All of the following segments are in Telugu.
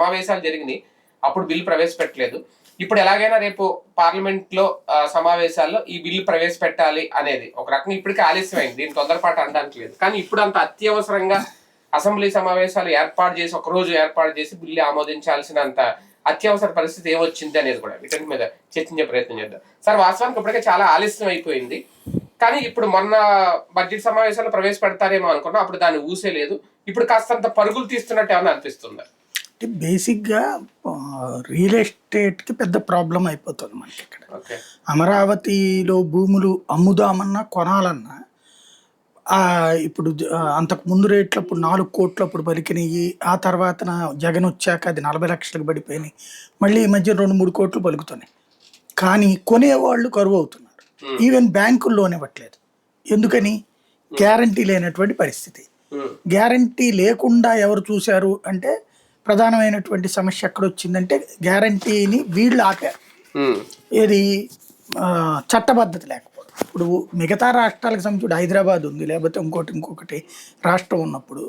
సమావేశాలు జరిగినాయి, అప్పుడు బిల్లు ప్రవేశపెట్టలేదు. ఇప్పుడు ఎలాగైనా రేపు పార్లమెంట్ లో సమావేశాల్లో ఈ బిల్లు ప్రవేశపెట్టాలి అనేది ఒక రకంగా ఇప్పటికే ఆలస్యమైంది, దీని తొందరపాటు అనడానికి లేదు. కానీ ఇప్పుడు అంత అత్యవసరంగా అసెంబ్లీ సమావేశాలు ఏర్పాటు చేసి ఒక రోజు ఏర్పాటు చేసి బిల్లు ఆమోదించాల్సినంత అత్యవసర పరిస్థితి ఏమొచ్చింది అనేది కూడా వీటి మీద చర్చించే ప్రయత్నం చేద్దాం. సార్, వాస్తవానికి ఇప్పటికే చాలా ఆలస్యం అయిపోయింది, కానీ ఇప్పుడు మొన్న బడ్జెట్ సమావేశాలు ప్రవేశపెడతారేమో అనుకున్నా, అప్పుడు దాన్ని ఊసే లేదు. ఇప్పుడు కాస్తంత పరుగులు తీస్తున్నట్టు ఏమైనా అనిపిస్తుందా? బేసిక్గా రియల్ ఎస్టేట్కి పెద్ద ప్రాబ్లం అయిపోతుంది మనకి ఇక్కడ. అమరావతిలో భూములు అమ్ముదామన్నా కొనాలన్నా ఇప్పుడు అంతకు ముందు రేట్లు అప్పుడు 4 కోట్లు అప్పుడు పలికినాయి. ఆ తర్వాత జగన్ వచ్చాక అది 40 లక్షలకు పడిపోయినాయి. మళ్ళీ ఈ మధ్య 2-3 కోట్లు పలుకుతున్నాయి. కానీ కొనేవాళ్ళు కరువు అవుతున్నారు. ఈవెన్ బ్యాంకులు లోన్ ఇవ్వట్లేదు. ఎందుకని? గ్యారంటీ లేనటువంటి పరిస్థితి. గ్యారంటీ లేకుండా ఎవరు చూశారు అంటే ప్రధానమైనటువంటి సమస్య ఎక్కడ వచ్చిందంటే గ్యారంటీని వీళ్ళు ఆపారు. ఏది చట్టబద్ధత లేకపోవడం. ఇప్పుడు మిగతా రాష్ట్రాలకు సంబంధించి హైదరాబాద్ ఉంది, లేకపోతే ఇంకొకటి రాష్ట్రం ఉన్నప్పుడు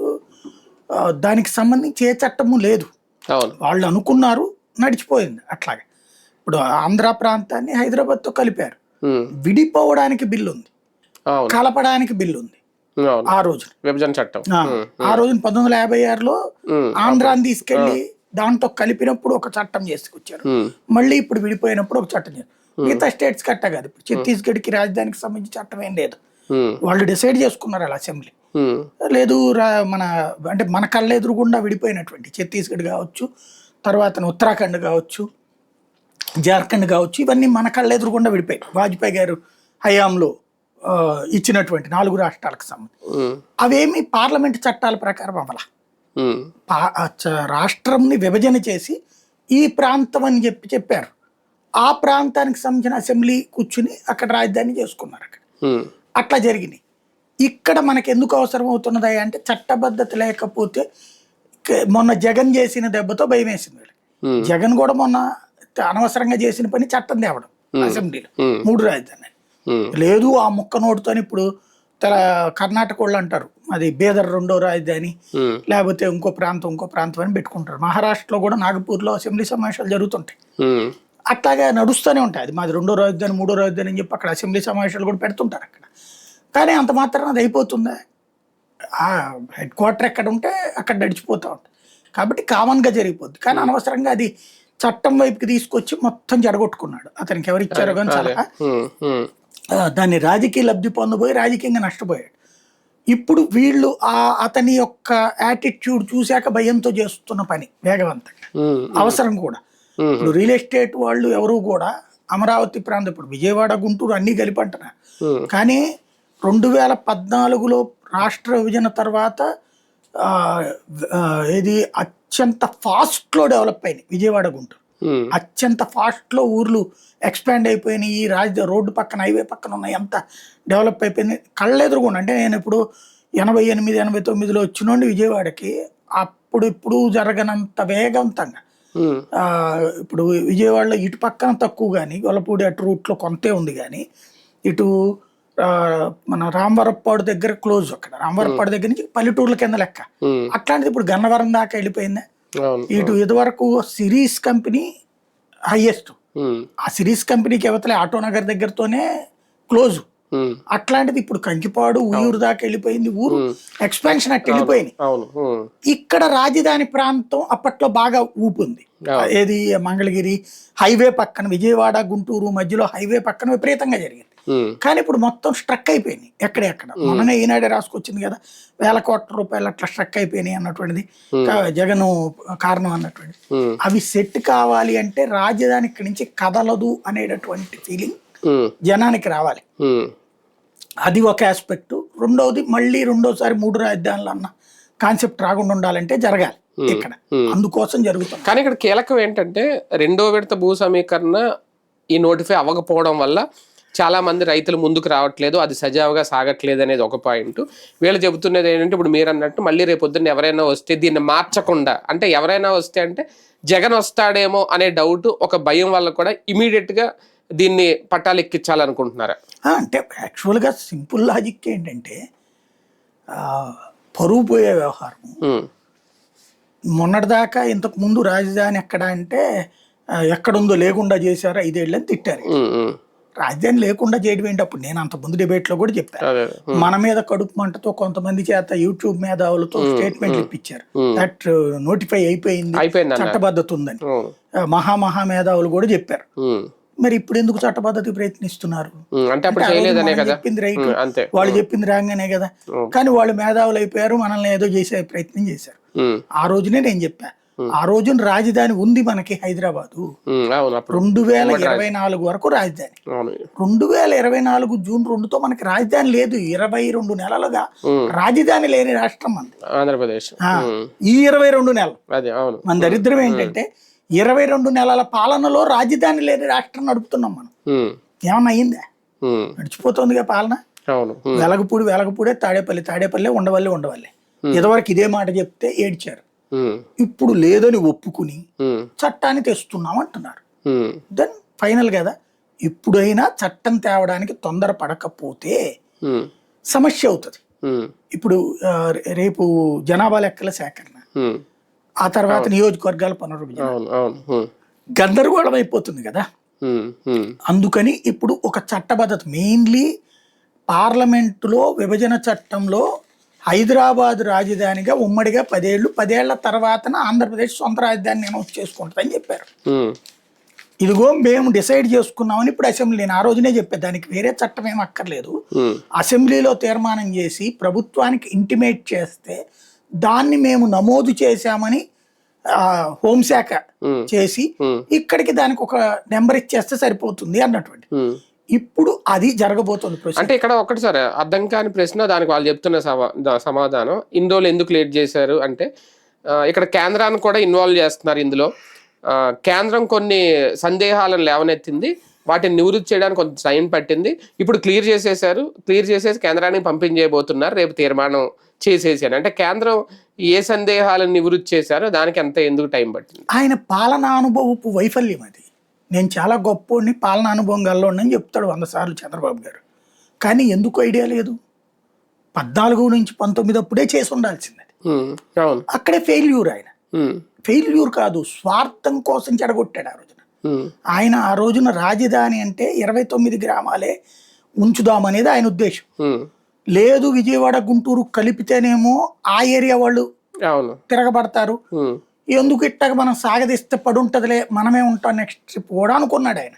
దానికి సంబంధించి ఏ చట్టము లేదు. వాళ్ళు అనుకున్నారు, నడిచిపోయింది అట్లాగే. ఇప్పుడు ఆంధ్ర ప్రాంతాన్ని హైదరాబాద్తో కలిపారు. విడిపోవడానికి బిల్లు ఉంది, కలపడానికి బిల్లు ఉంది. ఆ రోజు విభజన చట్టం ఆ రోజున 1956లో ఆంధ్రాన్ని తీసుకెళ్లి దాంతో కలిపినప్పుడు ఒక చట్టం చేసుకొచ్చారు. మళ్ళీ ఇప్పుడు విడిపోయినప్పుడు ఒక చట్టం చేశారు. మిగతా స్టేట్స్ కట్ట కాదు. ఇప్పుడు ఛత్తీస్గఢ్కి రాజధానికి సంబంధించి చట్టం ఏం లేదు. వాళ్ళు డిసైడ్ చేసుకున్నారు అలా అసెంబ్లీ. లేదు అంటే మన కళ్ళెదురుగుండా విడిపోయినటువంటి ఛత్తీస్గఢ్ కావచ్చు, తర్వాత ఉత్తరాఖండ్ కావచ్చు, జార్ఖండ్ కావచ్చు, ఇవన్నీ మన కళ్ళెదురుగుండా విడిపోయాయి. వాజ్పేయి గారు హయాంలో ఇచ్చినటువంటి 4 రాష్ట్రాలకు సంబంధించి అవేమి పార్లమెంట్ చట్టాల ప్రకారం అవ్వాల. రాష్ట్రంని విభజన చేసి ఈ ప్రాంతం అని చెప్పారు. ఆ ప్రాంతానికి సంబంధించిన అసెంబ్లీ కూర్చుని అక్కడ రాజధాని చేసుకున్నారు. అక్కడ అట్లా జరిగినాయి. ఇక్కడ మనకి ఎందుకు అవసరం అవుతున్నదా అంటే చట్టబద్ధత లేకపోతే మొన్న జగన్ చేసిన దెబ్బతో భయం వేసింది. జగన్ కూడా మొన్న అనవసరంగా చేసిన పని చట్టం తేవడం అసెంబ్లీలో 3 రాజధాని. లేదు ఆ ముక్క నోటుతో ఇప్పుడు కర్ణాటక వాళ్ళు అంటారు అది బీదర్ 2వ రాజధాని, లేకపోతే ఇంకో ప్రాంతం అని పెట్టుకుంటారు. మహారాష్ట్రలో కూడా నాగపూర్లో అసెంబ్లీ సమావేశాలు జరుగుతుంటాయి. అట్లాగే నడుస్తూనే ఉంటాయి. అది మాది 2వ రాజధాని 3వ రాజధాని అని చెప్పి అక్కడ అసెంబ్లీ సమావేశాలు కూడా పెడుతుంటారు అక్కడ. కానీ అంత మాత్రం అది అయిపోతుందా? ఆ హెడ్ క్వార్టర్ ఎక్కడ ఉంటే అక్కడ నడిచిపోతూ ఉంటుంది. కాబట్టి కామన్గా జరిగిపోద్ది. కానీ అనవసరంగా అది చట్టం వైపుకి తీసుకొచ్చి మొత్తం జడగొట్టుకున్నాడు. అతనికి ఎవరు ఇచ్చారో కానీ సలహా దాన్ని రాజకీయ లబ్ధి పొందబోయి రాజకీయంగా నష్టపోయాడు. ఇప్పుడు వీళ్ళు అతని యొక్క యాటిట్యూడ్ చూశాక భయంతో చేస్తున్న పని వేగవంతంగా అవసరం కూడా. ఇప్పుడు రియల్ ఎస్టేట్ వాళ్ళు ఎవరు కూడా అమరావతి ప్రాంతం ఇప్పుడు విజయవాడ గుంటూరు అన్నీ కలిపి అంటున్నారు. కానీ 2014లో రాష్ట్ర విభజన తర్వాత ఇది అత్యంత ఫాస్ట్లో డెవలప్ అయినాయి. విజయవాడ గుంటూరు అత్యంత ఫాస్ట్లో ఊర్లు ఎక్స్పాండ్ అయిపోయినాయి. ఈ రోడ్డు పక్కన హైవే పక్కన ఉన్నాయి, ఎంత డెవలప్ అయిపోయింది కళ్ళెదురుగుండా. అంటే నేను ఇప్పుడు 88-89లో వచ్చినోండి విజయవాడకి. ఇప్పుడు జరగనంత వేగవంతంగా ఇప్పుడు విజయవాడలో ఇటు పక్కన తక్కువ, కానీ గొల్లపూడి అటు రూట్లో కొంతే ఉంది, కానీ ఇటు మన రామవరప్పాడు దగ్గర క్లోజ్. అక్కడ రామవరప్పాడు దగ్గర నుంచి పల్లెటూర్ల కింద లెక్క. అట్లాంటిది ఇప్పుడు గన్నవరం దాకా వెళ్ళిపోయిందా. ఇటు ఇదివరకు సిరీస్ కంపెనీ హైయెస్ట్, ఆ సిరీస్ కంపెనీకి ఎవతలే ఆటోనగర్ దగ్గరతోనే క్లోజ్. అట్లాంటిది ఇప్పుడు కంకిపాడు ఊయూరు దాకా వెళ్ళిపోయింది. ఊరు ఎక్స్పాన్షన్ అట్టు వెళ్ళిపోయింది. ఇక్కడ రాజధాని ప్రాంతం అప్పట్లో బాగా ఊపుంది. ఏది మంగళగిరి హైవే పక్కన విజయవాడ గుంటూరు మధ్యలో హైవే పక్కన విపరీతంగా జరిగింది. కానీ ఇప్పుడు మొత్తం స్ట్రక్ అయిపోయింది ఎక్కడెక్కడ. మొన్ననే ఈనాడే రాసుకొచ్చింది కదా, వేల కోట్ల రూపాయలు అట్లా స్ట్రక్ అయిపోయినాయి అన్నటువంటిది, జగన్ కారణం అన్నటువంటిది. అవి సెట్ కావాలి అంటే రాజధాని ఇక్కడి నుంచి కదలదు అనేటటువంటి ఫీలింగ్ జనానికి రావాలి. అది ఒక ఆస్పెక్ట్. రెండవది మళ్ళీ రెండోసారి 3 రాజధానులు అన్న కాన్సెప్ట్ రాకుండా ఉండాలంటే జరగాలి ఇక్కడ, అందుకోసం జరుగుతుంది. కానీ ఇక్కడ కీలకం ఏంటంటే 2వ విడత భూ సమీకరణ ఈ నోటిఫై అవ్వకపోవడం వల్ల చాలా మంది రైతులు ముందుకు రావట్లేదు, అది సజావుగా సాగట్లేదు అనేది ఒక పాయింట్. వీళ్ళు చెబుతున్నది ఏంటంటే ఇప్పుడు మీరు అన్నట్టు మళ్ళీ రేపు పొద్దున్న ఎవరైనా వస్తే దీన్ని మార్చకుండా, అంటే ఎవరైనా వస్తే అంటే జగన్ వస్తాడేమో అనే డౌట్, ఒక భయం వల్ల కూడా ఇమీడియట్గా దీన్ని పట్టాలు ఎక్కించాలనుకుంటున్నారా? అంటే యాక్చువల్గా సింపుల్ లాజిక్ ఏంటంటే పరువు పోయే వ్యవహారం మొన్నటిదాకా ఇంతకు ముందు రాజధాని ఎక్కడ అంటే ఎక్కడుందో లేకుండా చేశారు 5 ఏళ్ళు అని తిట్టారు. రాజధాని లేకుండా చేయడం ఏంటి? అప్పుడు నేను అంత ముందు డిబేట్ లో కూడా చెప్పాను, మన మీద కడుపు మంటతో కొంతమంది చేత యూట్యూబ్ మేధావులతో స్టేట్మెంట్లు ఇప్పించారు, దట్ నోటిఫై అయిపోయింది, చట్టబద్ధత ఉందని మహా మేధావులు కూడా చెప్పారు. మరి ఇప్పుడు ఎందుకు చట్టబద్ధత ప్రయత్నిస్తున్నారు? చెప్పింది రైట్, వాళ్ళు చెప్పింది రాగానే కదా. కానీ వాళ్ళు మేధావులు అయిపోయారు, మనల్ని ఏదో చేసే ప్రయత్నం చేశారు. ఆ రోజునే నేను చెప్పా, ఆ రోజున రాజధాని ఉంది మనకి హైదరాబాదు. 2024 వరకు రాజధాని. 2024 జూన్ 2తో మనకి రాజధాని లేదు. 22 నెలలుగా రాజధాని లేని రాష్ట్రం మనది ఆంధ్రప్రదేశ్. ఈ 22 నెలలు మన దరిద్రం ఏంటంటే 22 నెలల పాలనలో రాజధాని లేని రాష్ట్రం నడుపుతున్నాం మనం. ఏమన్నా అయ్యిందా? నడిచిపోతుందిగా పాలన. వెలగపూడే, తాడేపల్లి, ఉండవల్లి. ఇదివరకు ఇదే మాట చెప్తే ఏడ్చారు, ఇప్పుడు లేదని ఒప్పుకుని చట్టాన్ని తెస్తున్నాం అంటున్నారు. దెన్ ఫైనల్ కదా, ఇప్పుడైనా చట్టం తేవడానికి తొందరపడకపోతే సమస్య అవుతుంది. ఇప్పుడు రేపు జనాభా లెక్కల సేకరణ, ఆ తర్వాత నియోజకవర్గాల పునర్విభజన, గందరగోళం అయిపోతుంది కదా. అందుకని ఇప్పుడు ఒక చట్టబద్ధత, మెయిన్లీ పార్లమెంటులో విభజన చట్టంలో హైదరాబాద్ రాజధానిగా ఉమ్మడిగా 10 ఏళ్ళు, 10 ఏళ్ల తర్వాత ఆంధ్రప్రదేశ్ సొంత రాజధాని అనౌన్స్ చేసుకుంటుందని చెప్పారు. ఇదిగో మేము డిసైడ్ చేసుకున్నామని ఇప్పుడు అసెంబ్లీ, నేను ఆ రోజునే చెప్పాను, దానికి వేరే చట్టం ఏం అక్కర్లేదు. అసెంబ్లీలో తీర్మానం చేసి ప్రభుత్వానికి ఇంటిమేట్ చేస్తే దాన్ని మేము నమోదు చేశామని హోంశాఖ చేసి ఇక్కడికి దానికి ఒక నెంబర్ ఇచ్చేస్తే సరిపోతుంది అన్నటువంటి. ఇప్పుడు అది జరగబోతుంది. అంటే ఇక్కడ ఒకటి సార్ అర్థం కాని ప్రశ్న, దానికి వాళ్ళు చెప్తున్న సమాధానం, ఇన్ని రోజులు ఎందుకు లేట్ చేశారు అంటే, ఇక్కడ కేంద్రాన్ని కూడా ఇన్వాల్వ్ చేస్తున్నారు ఇందులో. కేంద్రం కొన్ని సందేహాలను లేవనెత్తింది, వాటిని నివృత్తి చేయడానికి కొంత టైం పట్టింది. ఇప్పుడు క్లియర్ చేసేసి కేంద్రానికి పంపించేయబోతున్నారు రేపు తీర్మానం చేసేసి అని. అంటే కేంద్రం ఏ సందేహాలను నివృత్తి చేశారో దానికి ఎందుకు టైం పట్టింది? ఆయన పాలనా అనుభవపు వైఫల్యం అది. నేను చాలా గొప్పోడిని, పాలనా అనుభవం గల్లోని చెప్తాడు 100 సార్లు చంద్రబాబు గారు. కానీ ఎందుకు ఐడియా లేదు? 14 నుంచి 19 అప్పుడే చేసి ఉండాల్సింది. అక్కడే ఫెయిల్యూర్. ఆయన ఫెయిల్యూర్ కాదు, స్వార్థం కోసం చెడగొట్టాడు ఆ రోజున. ఆయన ఆ రోజున రాజధాని అంటే 29 గ్రామాలే ఉంచుదామనేది ఆయన ఉద్దేశం. లేదు విజయవాడ గుంటూరు కలిపితేనేమో ఆ ఏరియా వాళ్ళు తిరగబడతారు, ఎందుకు ఇట్టగా మనం సాగదీస్తే పడుంటదిలే, మనమే ఉంటాం నెక్స్ట్ ట్రిప్ కూడా అనుకున్నాడు ఆయన.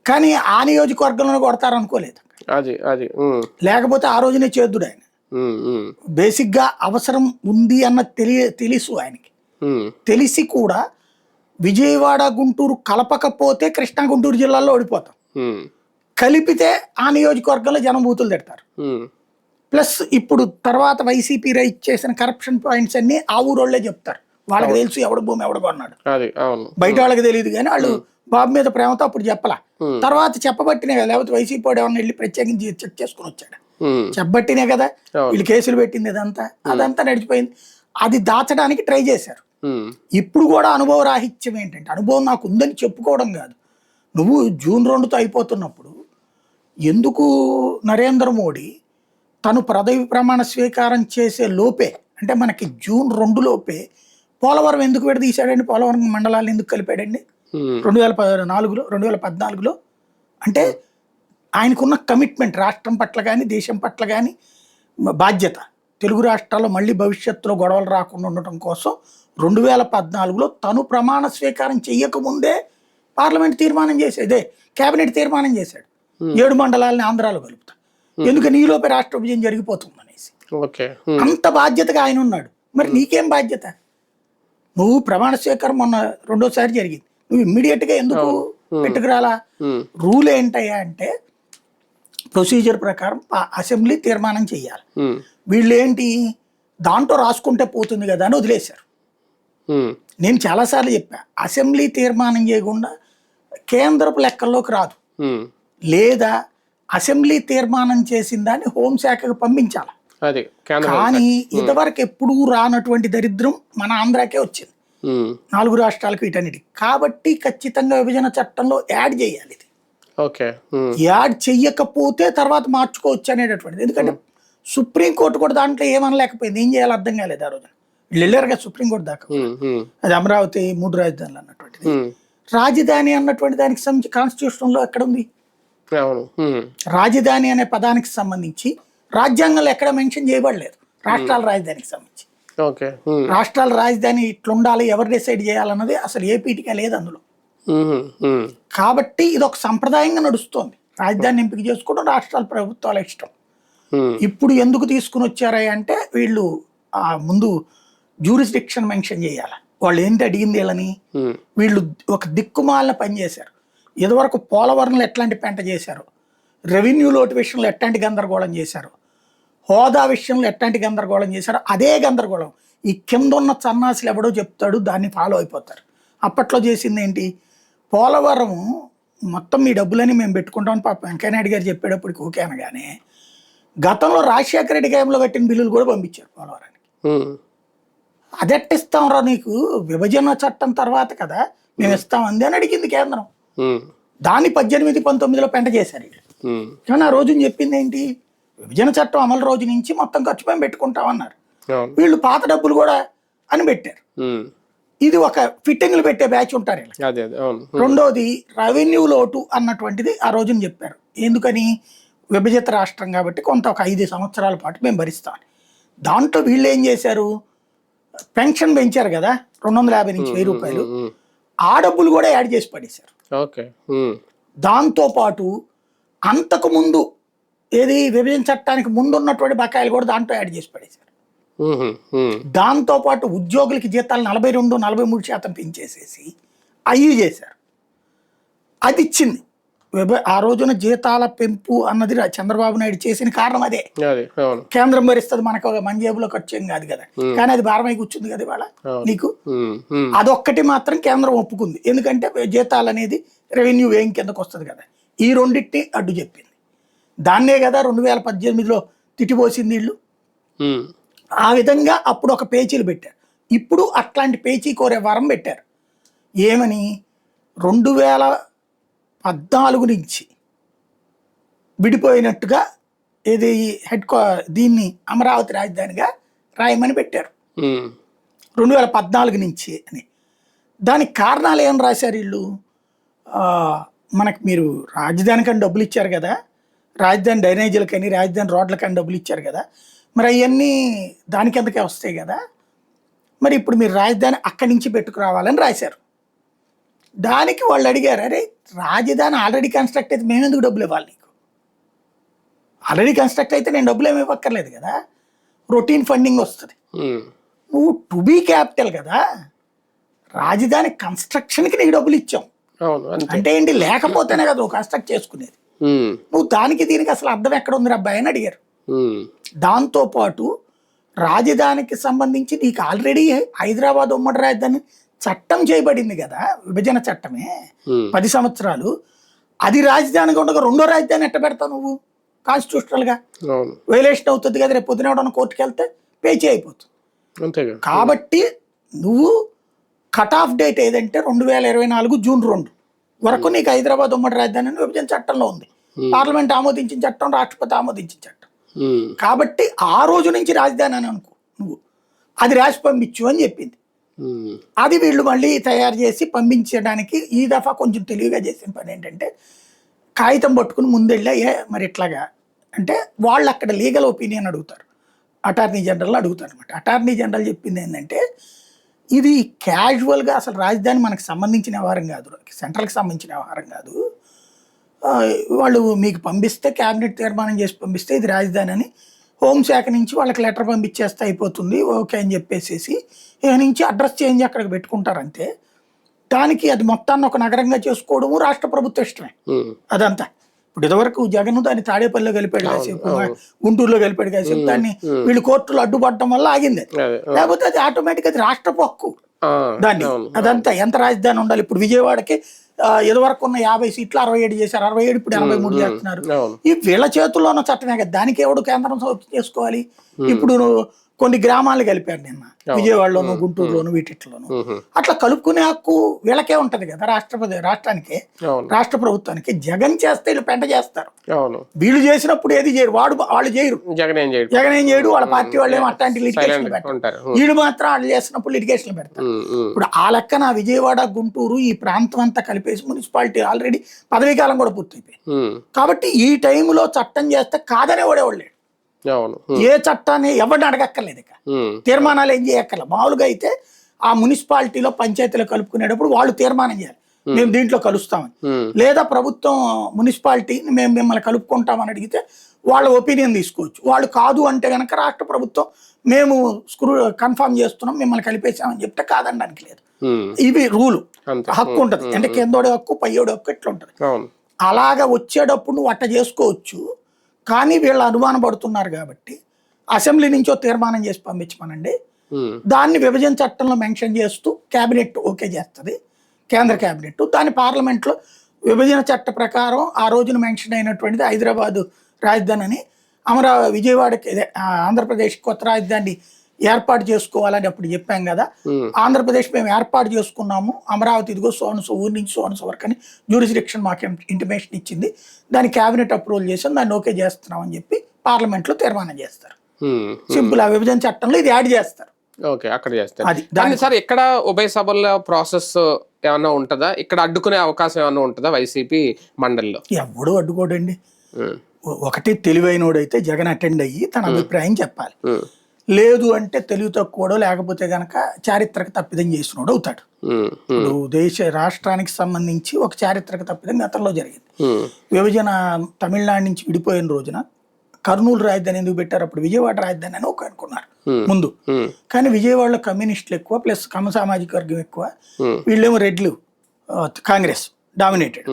కానీ ఆ నియోజకవర్గంలో కొడతారు అనుకోలేదు. లేకపోతే ఆ రోజునే చేద్దుడు ఆయన. బేసిక్ గా అవసరం ఉంది అన్న తెలుసు ఆయనకి. తెలిసి కూడా విజయవాడ గుంటూరు కలపకపోతే కృష్ణా గుంటూరు జిల్లాలో ఓడిపోతాం, కలిపితే ఆ నియోజకవర్గంలో జనభూతులు తిడతారు. ప్లస్ ఇప్పుడు తర్వాత వైసీపీ రైట్ చేసిన కరప్షన్ పాయింట్స్ అన్ని ఆ ఊరోళ్లే చెప్తారు. వాళ్ళకి తెలుసు ఎవడు భూమి ఎవడు కొన్నాడు, బయట వాళ్ళకి తెలియదు. కానీ వాళ్ళు బాబు మీద ప్రేమతో అప్పుడు చెప్పలా, తర్వాత చెప్పబట్టినే కదా. లేకపోతే వైసీపీ వాడు ఏమన్నా వెళ్ళి ప్రత్యేకించి చెక్ చేసుకుని వచ్చాడు, చెప్పబట్టినే కదా వీళ్ళు కేసులు పెట్టింది. అదంతా నడిచిపోయింది. అది దాచడానికి ట్రై చేశారు. ఇప్పుడు కూడా అనుభవ రాహిత్యం ఏంటంటే, అనుభవం నాకు ఉందని చెప్పుకోవడం కాదు. నువ్వు జూన్ 2తో అయిపోతున్నప్పుడు ఎందుకు నరేంద్ర మోడీ తను పదవి ప్రమాణ స్వీకారం చేసే లోపే, అంటే మనకి జూన్ 2 లోపే పోలవరం ఎందుకు విడదీశాడండి? పోలవరం మండలాలు ఎందుకు కలిపాడండి 2014లో? అంటే ఆయనకున్న కమిట్మెంట్ రాష్ట్రం పట్ల కానీ దేశం పట్ల కానీ బాధ్యత. తెలుగు రాష్ట్రాల్లో మళ్ళీ భవిష్యత్తులో గొడవలు రాకుండా ఉండటం కోసం 2014లో తను ప్రమాణ స్వీకారం చెయ్యకముందే పార్లమెంట్ తీర్మానం చేసేదే, కేబినెట్ తీర్మానం చేశాడు 7 మండలాలని ఆంధ్రాలో కలుపుతా, ఎందుకని ఈలోపే రాష్ట్ర విభజన జరిగిపోతుంది అనేసి. అంత బాధ్యతగా ఆయన ఉన్నాడు. మరి నీకేం బాధ్యత? నువ్వు ప్రమాణ స్వీకారం మొన్న 2వ జరిగింది, నువ్వు ఇమ్మీడియట్ గా ఎందుకు పెట్టుకురాలా? రూల్ ఏంటయ్యా అంటే, ప్రొసీజర్ ప్రకారం అసెంబ్లీ తీర్మానం చెయ్యాలి. వీళ్ళు ఏంటి దాంట్లో రాసుకుంటే పోతుంది కదా అని వదిలేశారు. నేను చాలాసార్లు చెప్పా, అసెంబ్లీ తీర్మానం చేయకుండా కేంద్రపు లెక్కల్లోకి రాదు, లేదా అసెంబ్లీ తీర్మానం చేసిన దాన్ని హోంశాఖకు పంపించాలి. కానీ ఇంతవరకు ఎప్పుడూ రానటువంటి దరిద్రం మన ఆంధ్రాకే వచ్చింది, 4 రాష్ట్రాలకు వీటన్నిటికి. కాబట్టి ఖచ్చితంగా విభజన చట్టంలో యాడ్ చేయాలి. ఇది యాడ్ చెయ్యకపోతే తర్వాత మార్చుకోవచ్చు అనేటటువంటిది. ఎందుకంటే సుప్రీంకోర్టు కూడా దాంట్లో ఏమనలేకపోయింది, ఏం చేయాలో అర్థం కాలేదు ఆ రోజున. వీళ్ళు వెళ్ళారు కదా సుప్రీంకోర్టు దాకా. అది అమరావతి 3 రాజధానులు అన్నటువంటిది. రాజధాని అన్నటువంటి దానికి సంబంధించి కాన్స్టిట్యూషన్ లో ఎక్కడ ఉంది? రాజధాని అనే పదానికి సంబంధించి రాజ్యాంగంలో ఎక్కడ మెన్షన్ చేయబడలేదు రాష్ట్రాల రాజధానికి సంబంధించి. రాష్ట్రాల రాజధాని ఇట్లుండాలి, ఎవరు డిసైడ్ చేయాలన్నది అసలు ఏ పీఠిక లేదు అందులో. కాబట్టి ఇది ఒక సంప్రదాయంగా నడుస్తోంది. రాజధాని ఎంపిక చేసుకోవడం రాష్ట్రాల ప్రభుత్వాల ఇష్టం. ఇప్పుడు ఎందుకు తీసుకుని వచ్చారా అంటే వీళ్ళు ముందు జ్యూరిస్డిక్షన్ మెన్షన్ చేయాలి. వాళ్ళు ఏంటి అడిగింది వీళ్ళని, వీళ్ళు ఒక దిక్కుమాలిన పని చేశారు. ఇదివరకు పోలవరంలో ఎట్లాంటి పెంట చేశారు, రెవెన్యూ లోటు విషయంలో ఎట్లాంటి గందరగోళం చేశారు, హోదా విషయంలో ఎట్లాంటి గందరగోళం చేశారు, అదే గందరగోళం ఈ కింద ఉన్న సన్నాసులు ఎవడో చెప్తాడు, దాన్ని ఫాలో అయిపోతారు. అప్పట్లో చేసింది ఏంటి, పోలవరం మొత్తం మీ డబ్బులని మేము పెట్టుకుంటామని పాప వెంకయ్యనాయుడు గారు చెప్పేటప్పటికి ఓకే అనగానే గతంలో రాజశేఖర రెడ్డి గాయంలో కట్టిన బిల్లులు కూడా పంపించారు పోలవరానికి. అదెట్టిస్తాం రా నీకు, విభజన చట్టం తర్వాత కదా మేము ఇస్తామంది అని అడిగింది కేంద్రం. దాన్ని 18-19లో పెంట చేశారు. కానీ ఆ రోజున చెప్పింది ఏంటి, విభజన చట్టం అమలు రోజు నుంచి మొత్తం ఖర్చు మేము పెట్టుకుంటామన్నారు. వీళ్ళు పాత డబ్బులు కూడా అని పెట్టారు. ఇది ఒక ఫిట్టింగ్లు పెట్టే బ్యాచ్ ఉంటారు. రెండోది రెవెన్యూ లోటు అన్నటువంటిది ఆ రోజున చెప్పారు. ఎందుకని, విభజిత రాష్ట్రం కాబట్టి కొంత ఒక 5 సంవత్సరాల పాటు మేము భరిస్తాం. దాంట్లో వీళ్ళు ఏం చేశారు, పెన్షన్ పెంచారు కదా 250 నుంచి 1000 రూపాయలు, ఆ డబ్బులు కూడా యాడ్ చేసి పడేశారు. దాంతో పాటు అంతకు ముందు ఏది విభజన చట్టానికి ముందు ఉన్నటువంటి బకాయిలు కూడా దాంట్లో యాడ్ చేసి పడేశారు. దాంతో పాటు ఉద్యోగులకి జీతాలు 42-43% పెంచేసేసి అయ్యి చేశారు. అది ఇచ్చింది ఆ రోజున జీతాల పెంపు అన్నది చంద్రబాబు నాయుడు చేసిన కారణం అదే. కేంద్రం భరిస్తుంది, మనకు మన జేబులో ఖర్చు ఏం కాదు కదా, కానీ అది భారమై కూర్చుంది కదా ఇవాళ నీకు. అదొక్కటి మాత్రం కేంద్రం ఒప్పుకుంది, ఎందుకంటే జీతాలు అనేది రెవెన్యూ ఏం కిందకు వస్తుంది కదా. ఈ రెండింటిని అడ్డు చెప్పింది. దాన్నే కదా 2018లో తిట్టిపోసింది వీళ్ళు. ఆ విధంగా అప్పుడు ఒక పేచీలు పెట్టారు. ఇప్పుడు అట్లాంటి పేచీ కోరే వరం పెట్టారు. ఏమని, 2014 నుంచి విడిపోయినట్టుగా ఇది దీన్ని అమరావతి రాజధానిగా రాయమని పెట్టారు 2014 నుంచి అని. దానికి కారణాలు ఏం రాశారు వీళ్ళు, మనకు మీరు రాజధానికని డబ్బులు ఇచ్చారు కదా, రాజధాని డ్రైనేజీలకని రాజధాని రోడ్లకని డబ్బులు ఇచ్చారు కదా, మరి అవన్నీ దానికి ఎందుకే వస్తాయి కదా, మరి ఇప్పుడు మీరు రాజధాని అక్కడి నుంచి పెట్టుకురావాలని రాశారు. దానికి వాళ్ళు అడిగారు, అరే రాజధాని ఆల్రెడీ కన్స్ట్రక్ట్ అయితే మేము ఎందుకు డబ్బులు ఇవ్వాలి నీకు, ఆల్రెడీ కన్స్ట్రక్ట్ అయితే నేను డబ్బులు ఏమి ఇవ్వక్కర్లేదు కదా, రొటీన్ ఫండింగ్ వస్తుంది. నువ్వు టు బీ క్యాపిటల్ కదా, రాజధాని కన్స్ట్రక్షన్కి నీకు డబ్బులు ఇచ్చాం అంటే ఏంటి, లేకపోతేనే కదా నువ్వు కన్స్ట్రక్ట్ చేసుకునేది. నువ్వు దానికి దీనికి అసలు అర్థం ఎక్కడ ఉంది అబ్బాయి అని అడిగారు. దాంతో పాటు రాజధానికి సంబంధించి నీకు ఆల్రెడీ హైదరాబాద్ ఉమ్మడి రాజధాని చట్టం చేయబడింది కదా, విభజన చట్టమే 10 సంవత్సరాలు. అది రాజధానిగా ఉండగా రెండో రాజధాని ఎట్ట పెడతావు నువ్వు, కాన్స్టిట్యూషనల్ గా వైలేషన్ అవుతుంది కదా. రేపు పొద్దున ఎవడన్నా కోర్టుకి వెళ్తే పేచీ అయిపోతుంది. కాబట్టి నువ్వు కట్ ఆఫ్ డేట్ ఏదంటే 2024 జూన్ 2 వరకు నీకు హైదరాబాద్ ఉమ్మడి రాజధాని విభజన చట్టంలో ఉంది. పార్లమెంట్ ఆమోదించిన చట్టం, రాష్ట్రపతి ఆమోదించిన చట్టం. కాబట్టి ఆ రోజు నుంచి రాజధాని అని అనుకో నువ్వు, అది రాసి పంపించు అని చెప్పింది. అది వీళ్ళు మళ్ళీ తయారు చేసి పంపించడానికి ఈ దఫా కొంచెం తెలివిగా చేసిన పని ఏంటంటే, కాగితం పట్టుకుని ముందెళ్ళా మరి ఇట్లాగా అంటే వాళ్ళు అక్కడ లీగల్ ఒపీనియన్ అడుగుతారు, అటార్నీ జనరల్ అడుగుతారు అనమాట. అటార్నీ జనరల్ చెప్పింది ఏంటంటే, ఇది క్యాజువల్గా అసలు రాజధాని మనకు సంబంధించిన వ్యవహారం కాదు, సెంట్రల్కి సంబంధించిన వ్యవహారం కాదు, వాళ్ళు మీకు పంపిస్తే క్యాబినెట్ తీర్మానం చేసి పంపిస్తే ఇది రాజధాని అని హోంశాఖ నుంచి వాళ్ళకి లెటర్ పంపించేస్తే అయిపోతుంది ఓకే అని చెప్పేసి ఇక నుంచి అడ్రస్ చేంజ్ అక్కడికి పెట్టుకుంటారంతే. దానికి అది మొత్తాన్ని ఒక నగరంగా చేసుకోవడము రాష్ట్ర ప్రభుత్వ ఇష్టమే అదంతా. ఇప్పుడు ఇదివరకు జగన్ దాన్ని తాడేపల్లిలో కలిపాడు కాసేపు, గుంటూరులో కలిపాడు కాసేపు, దాన్ని వీళ్ళు కోర్టులో అడ్డుపడటం వల్ల ఆగింది. లేకపోతే అది ఆటోమేటిక్ అది రాష్ట్రపు హక్కు దాన్ని. అదంతా ఎంత రాజధాని ఉండాలి. ఇప్పుడు విజయవాడకి ఇదివరకు ఉన్న 50 సీట్లు 67 చేశారు, 67 ఇప్పుడు 83 చేస్తున్నారు. ఈ వీళ్ళ చేతుల్లో ఉన్న చట్టమే కదా, దానికి ఎవడు కేంద్రం చేసుకోవాలి. ఇప్పుడు కొన్ని గ్రామాలు కలిపారు నిన్న, విజయవాడలోను గుంటూరులోను వీటిలోను. అట్లా కలుపుకునే హక్కు వీళ్ళకే ఉంటది కదా, రాష్ట్రానికి రాష్ట్ర ప్రభుత్వానికి. జగన్ చేస్తే వీళ్ళు పెంట చేస్తారు, వీళ్ళు చేసినప్పుడు ఏది చేయరు, వాళ్ళు చేయరు, జగన్ ఏం చేయడు, వాళ్ళ పార్టీ వాళ్ళు ఏమో అట్లాంటి లిటిగేషన్లు పెడతారు, వీళ్ళు మాత్రం వాళ్ళు చేసినప్పుడు లిటిగేషన్లు పెడతారు. ఇప్పుడు ఆ లెక్కన విజయవాడ గుంటూరు ఈ ప్రాంతం అంతా కలిపేసి మున్సిపాలిటీ ఆల్రెడీ పదవీ కాలం కూడా పూర్తయిపోయింది. కాబట్టి ఈ టైంలో చట్టం చేస్తే కాదనే వాడేవాళ్ళు, ఏ చట్టాన్ని ఎవరిని అడగక్కర్లేదు, ఇక తీర్మానాలు ఏం చేయక్కర్లేదు. మామూలుగా అయితే ఆ మున్సిపాలిటీలో పంచాయతీలో కలుపుకునేటప్పుడు వాళ్ళు తీర్మానం చేయాలి, మేము దీంట్లో కలుస్తామని. లేదా ప్రభుత్వం మున్సిపాలిటీని మేము మిమ్మల్ని కలుపుకుంటామని అడిగితే వాళ్ళ ఒపీనియన్ తీసుకోవచ్చు. వాళ్ళు కాదు అంటే కనుక రాష్ట్ర ప్రభుత్వం మేము కన్ఫర్మ్ చేస్తున్నాం మిమ్మల్ని కలిపేసామని చెప్తే కాదనడానికి లేదు. ఇవి రూలు, హక్కు ఉంటది. అంటే కిందోడి హక్కు పయ్యోడి హక్కు ఇట్లా ఉంటది. అలాగా వచ్చేటప్పుడు నువ్వు అట్ట చేసుకోవచ్చు. కానీ వీళ్ళు అనుమానం పడుతున్నారు కాబట్టి అసెంబ్లీ నుంచో తీర్మానం చేసి పంపించమనండి, దాన్ని విభజన చట్టంలో మెన్షన్ చేస్తూ కేబినెట్ ఓకే చేస్తుంది, కేంద్ర కేబినెట్. దాన్ని పార్లమెంట్లో విభజన చట్ట ప్రకారం ఆ రోజున మెన్షన్ అయినటువంటిది హైదరాబాదు రాజధాని అని, విజయవాడకి ఆంధ్రప్రదేశ్ కొత్త రాజధాని ఏర్పాటు చేసుకోవాలని అప్పుడు చెప్పాం కదా. ఆంధ్రప్రదేశ్ మేము ఏర్పాటు చేసుకున్నాము, అమరావతి ఇదిగో సోనసు ఊరి నుంచి సోనసు వరకు అని జ్యూరిస్డిక్షన్ మాకు ఇంటిమేషన్ ఇచ్చింది, దాని క్యాబినెట్ అప్రూవల్ చేసాం, దాన్ని ఓకే చేస్తున్నాం అని చెప్పి పార్లమెంట్లో తీర్మానం చేస్తారు. సింపుల్, ఆ విభజన చట్టంలో ఇది యాడ్ చేస్తారు. ఓకే, అక్కడ చేస్తారు. అది దాని సార్ ఇక్కడ ఉభయ సభల్లో ప్రాసెస్ ఏమన్నా ఉంటుందా, ఇక్కడ అడ్డుకునే అవకాశం ఏమన్నా ఉంటుందా వైసీపీ మండలిలో? ఎవడు అడ్డుకోడండి. ఒకటి తెలివైనోడైతే జగన్ అటెండ్ అయ్యి తన అభిప్రాయం చెప్పాలి, లేదు అంటే తెలివి తక్కువడో లేకపోతే గనక చారిత్రక తప్పిదం చేసినోడు అవుతాడు. ఇప్పుడు రాష్ట్రానికి సంబంధించి ఒక చారిత్రక తప్పిదం గతంలో జరిగింది. విభజన తమిళనాడు నుంచి విడిపోయిన రోజున కర్నూలు రాజధాని ఎందుకు పెట్టారు, అప్పుడు విజయవాడ రాజధాని అని ఒక అనుకున్నారు ముందు. కానీ విజయవాడలో కమ్యూనిస్టులు ఎక్కువ, ప్లస్ కమ్మ సామాజిక వర్గం ఎక్కువ, వీళ్ళేమో రెడ్లు, కాంగ్రెస్ డామినేటెడ్.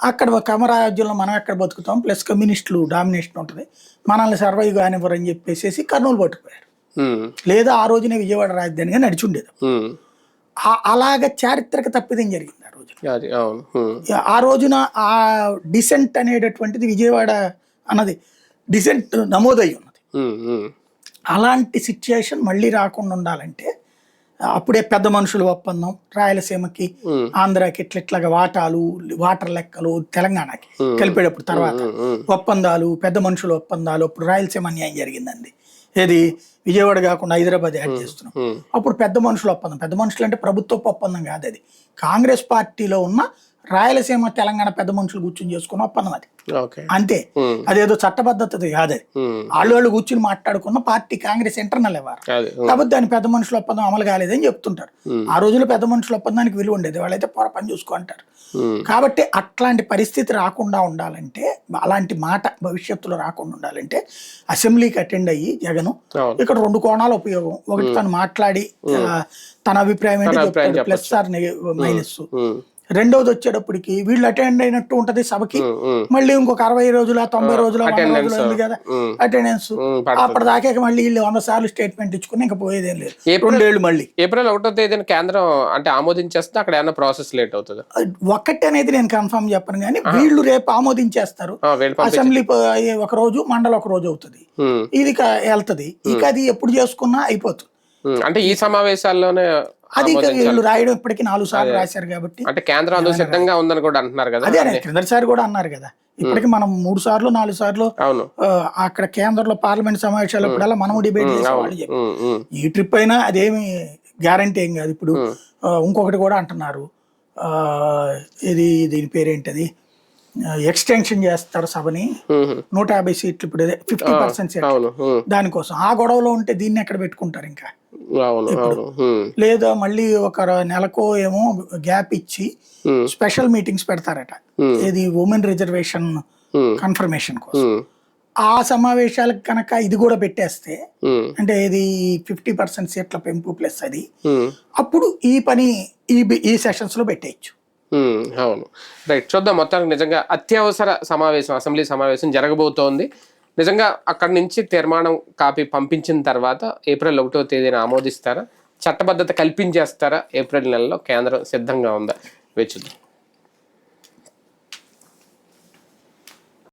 అక్కడ కమ్మ రాజ్యంలో మనం ఎక్కడ బతుకుతాం, ప్లస్ కమ్యూనిస్టులు డామినేషన్ ఉంటుంది, మనల్ని సర్వైవ్ కానివ్వరని చెప్పేసి కర్నూలు పట్టుకుపోయారు. లేదా ఆ రోజునే విజయవాడ రాజధానిగా నడిచి ఉండేది. అలాగ చారిత్రక తప్పిదం జరిగింది ఆ రోజున. ఆ రోజున ఆ డిసెంట్ అనేటటువంటిది విజయవాడ అన్నది డిసెంట్ నమోదై ఉన్నది. అలాంటి సిచ్యుయేషన్ మళ్ళీ రాకుండా ఉండాలంటే అప్పుడే పెద్ద మనుషుల ఒప్పందం, రాయలసీమకి ఆంధ్రాకి ఇట్లాగా వాటర్ లెక్కలు తెలంగాణకి కలిపేటప్పుడు తర్వాత ఒప్పందాలు, పెద్ద మనుషుల ఒప్పందాలు. అప్పుడు రాయలసీమ అన్యాయం జరిగిందండి, ఏది విజయవాడ కాకుండా హైదరాబాద్ యాడ్ చేస్తున్నాం. అప్పుడు పెద్ద మనుషుల ఒప్పందం, పెద్ద మనుషులు అంటే ప్రభుత్వపు ఒప్పందం కాదు, అది కాంగ్రెస్ పార్టీలో ఉన్న రాయలసీమ తెలంగాణ పెద్ద మనుషులు కూర్చుని చేసుకున్న ఒప్పందం అది, అంతే. అదేదో చట్టబద్ధత కాదు, అది వాళ్ళు కూర్చుని మాట్లాడుకున్న పార్టీ కాంగ్రెస్ ఇంటర్నల్ ఇవ్వాలి. కాబట్టి దాని పెద్ద మనుషుల ఒప్పందం అమలు కాలేదని చెప్తుంటారు. ఆ రోజుల్లో పెద్ద మనుషుల ఒప్పందానికి విలువ ఉండేది, వాళ్ళైతే పని చూసుకో అంటారు. కాబట్టి అట్లాంటి పరిస్థితి రాకుండా ఉండాలంటే, అలాంటి మాట భవిష్యత్తులో రాకుండా ఉండాలంటే అసెంబ్లీకి అటెండ్ అయ్యి జగన్ ఇక్కడ 2 కోణాలు ఉపయోగం. ఒకటి తను మాట్లాడి తన అభిప్రాయం ఏంటో చెప్తాడు, ప్లస్ ఆర్ మైనస్. రెండోది వచ్చేటప్పటికి వీళ్ళు అటెండ్ అయినట్టు ఉంటది సభకి, మళ్ళీ ఇంకొక 60 రోజుల 90 రోజుల 100 రోజులు ఉంది కదా అటెండెన్స్. అప్పటిదాకా మళ్ళీ వీళ్ళు 100 సార్లు స్టేట్మెంట్ ఇచ్చుకుని ఇంకా పోయేదేం లేదు. 2 ఏళ్ళు మళ్ళీ ఏప్రిల్ 1వ తేదీన కేంద్రం అంటే ఆమోదించేస్తే అక్కడ ఏమైనా ప్రాసెస్ లేట్ అవుతుంది ఒకటి అనేది నేను కన్ఫర్మ్ చెప్పను, కానీ వీళ్ళు రేపు ఆమోదించేస్తారు. అసెంబ్లీ ఒక రోజు, మండలి ఒక రోజు అవుతుంది, ఇది వెళ్తుంది. ఇక అది ఎప్పుడు చేసుకున్నా అయిపోతుంది. అంటే ఈ సమావేశాల్లోనే అది వీళ్ళు రాయడం ఇప్పటికీ 4 సార్లు రాశారు కాబట్టి, అంటే కేంద్రం అందులో సిద్ధంగా ఉందని కూడా అంటున్నారు కదా. అదే క్రిందసారి కూడా అన్నారు కదా, ఇప్పటికి మనం 3 సార్లు 4 సార్లు అక్కడ కేంద్రంలో పార్లమెంట్ సమావేశాలు ఇప్పుడల్లా మనము డిబేట్ చేసేవాళ్ళు చెప్పి, ఈ ట్రిప్ అయినా అదేమి గ్యారంటీ ఏం కాదు. ఇప్పుడు ఇంకొకటి కూడా అంటున్నారు, ఇది దీని పేరేంటది, ఎక్స్టెన్షన్ చేస్తారు సభని 150 సీట్లు, ఇప్పుడు 50% సీట్లు, దానికోసం. ఆ గొడవలో ఉంటే దీన్ని ఎక్కడ పెట్టుకుంటారు ఇంకా, లేదా మళ్ళీ ఒక నెలకో ఏమో గ్యాప్ ఇచ్చి స్పెషల్ మీటింగ్స్ పెడతారట, ఇది ఉమెన్ రిజర్వేషన్ కన్ఫర్మేషన్ కోసం. ఆ సమావేశాలకు కనుక ఇది కూడా పెట్టేస్తే, అంటే ఇది 50% సీట్ల పెంపు ప్లస్ అది, అప్పుడు ఈ పని ఈ సెషన్స్ లో పెట్టేయచ్చు. అవును, రైట్. చూద్దాం. మొత్తానికి నిజంగా అత్యవసర సమావేశం, అసెంబ్లీ సమావేశం జరగబోతోంది. నిజంగా అక్కడి నుంచి తీర్మానం కాపీ పంపించిన తర్వాత ఏప్రిల్ 1వ తేదీన ఆమోదిస్తారా, చట్టబద్ధత కల్పించేస్తారా, ఏప్రిల్ నెలలో కేంద్రం సిద్ధంగా ఉందా, వేచి చూద్దాం.